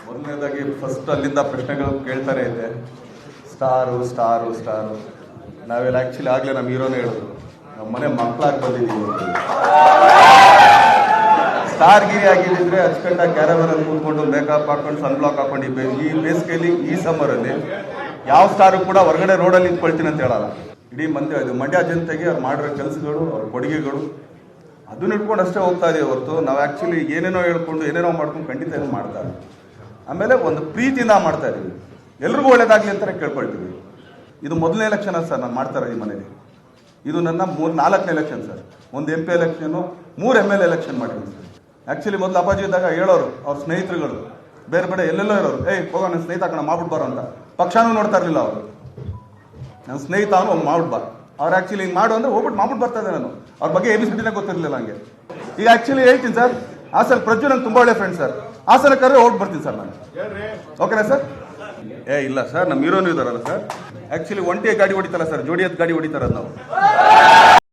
ಮೊದಲನೇದಾಗಿ ಫಸ್ಟ್ ಅಲ್ಲಿಂದ ಪ್ರಶ್ನೆಗಳು ಕೇಳ್ತಾನೆ ಇದೆ. ಸ್ಟಾರು ಸ್ಟಾರು ಸ್ಟಾರು ನಾವೆಲ್ಲ ಆ್ಯಕ್ಚುಲಿ ಆಗಲೇ ನಮ್ಮ ಹೀರೋನೇ ಹೇಳಿದ್ರು, ನಮ್ಮ ಮನೆ ಮಕ್ಕಳಾಗಿ ಬಂದಿದ್ದೀವಿ. ಸ್ಟಾರ್ ಗಿರಿ ಆಗಿದ್ದಿದ್ರೆ ಅಚ್ಚುಕಟ್ಟಾಗಿ ಕ್ಯಾರವನಲ್ಲಿ ಕೂತ್ಕೊಂಡು ಮೇಕಪ್ ಹಾಕೊಂಡು ಸನ್ ಬ್ಲಾಕ್ ಹಾಕೊಂಡು ಈ ಬೇಸಿಗೆಯಲ್ಲಿ ಈ ಸಮ್ಮರಲ್ಲಿ ಯಾವ ಸ್ಟಾರು ಕೂಡ ಹೊರಗಡೆ ರೋಡಲ್ಲಿ ನಿಂತ್ಕೊಳ್ತೀನಿ ಅಂತ ಹೇಳಲ್ಲ. ಇಡೀ ಮಂಡ್ಯ ಜನತೆಗೆ ಅವ್ರು ಮಾಡಿರೋ ಕೆಲಸಗಳು, ಅವ್ರ ಕೊಡುಗೆಗಳು ಅದನ್ನ ಇಟ್ಕೊಂಡು ಅಷ್ಟೇ ಹೋಗ್ತಾ ಇದೀವಿ ಹೊರತು ನಾವು ಆ್ಯಕ್ಚುಲಿ ಏನೇನೋ ಹೇಳ್ಕೊಂಡು ಏನೇನೋ ಮಾಡ್ಕೊಂಡು ಖಂಡಿತ ಏನು ಮಾಡ್ತಾರೆ. ಆಮೇಲೆ ಒಂದು ಪ್ರೀತಿಯಿಂದ ಮಾಡ್ತಾ ಇದೀವಿ, ಎಲ್ರಿಗೂ ಒಳ್ಳೇದಾಗಲಿ ಅಂತಲೇ ಕೇಳ್ಕೊಳ್ತೀವಿ. ಇದು ಮೊದಲನೇ ಎಲೆಕ್ಷನ್ ಸರ್ ನಾನು ಮಾಡ್ತಾರೆ ಈ ಮನೇಲಿ. ಇದು ನನ್ನ 4ನೇ ಎಲೆಕ್ಷನ್ ಸರ್. ಒಂದು MP ಎಲೆಕ್ಷನ್ನು, 3 ML ಎಲೆಕ್ಷನ್ ಮಾಡಿದ್ದೀನಿ ಸರ್. ಆ್ಯಕ್ಚುಲಿ ಮೊದಲು ಅಪ್ಪಾಜಿ ಇದ್ದಾಗ ಹೇಳೋರು ಅವ್ರ ಸ್ನೇಹಿತರುಗಳು ಬೇರೆ ಎಲ್ಲೆಲ್ಲೋ ಇರೋರು, ಹೋಗೋ ನನ್ನ ಸ್ನೇಹಿತ ಹಾಕೋಣ ಮಾಡ್ಬಿಡ್ಬಾರೋ ಅಂತ. ಪಕ್ಷನೂ ನೋಡ್ತಾ ಇರಲಿಲ್ಲ ಅವರು. ನನ್ನ ಸ್ನೇಹಿತ ಅವನು ಮಾಡ್ಬಿಡ್ಬಾರ. ಅವ್ರು ಆ್ಯಕ್ಚುಲಿ ಹಿಂಗೆ ಮಾಡು ಅಂದರೆ ಹೋಗ್ಬಿಟ್ಟು ಮಾಡ್ಬಿಟ್ಟು ಬರ್ತಾ ಇದ್ದೆ ನಾನು. ಅವ್ರ ಬಗ್ಗೆ ABCD ಗೊತ್ತಿರಲಿಲ್ಲ ಹಂಗೆ. ಈಗ ಆ್ಯಕ್ಚುಲಿ ಹೇಳ್ತೀನಿ ಸರ್, ಹಾಸನ ಪ್ರಜ್ವಲ್ ನಂಗೆ ತುಂಬ ಒಳ್ಳೆ ಫ್ರೆಂಡ್ ಸರ್. ಹಾಸನ ಕರೆ ಓಟ್ ಬರ್ತೀನಿ ಸರ್ ನಾನು. ಓಕೆನಾ ಸರ್? ಇಲ್ಲ ಸರ್, ನಮ್ಮ ಹೀರೋನು ಇದಾರಲ್ಲ ಸರ್. ಆ್ಯಕ್ಚುಲಿ ಒಂಟಿಯ ಗಾಡಿ ಹೊಡಿತಾರ ಸರ್, ಜೋಡಿಯದ ಗಾಡಿ ಹೊಡಿತಾರ ನಾವು.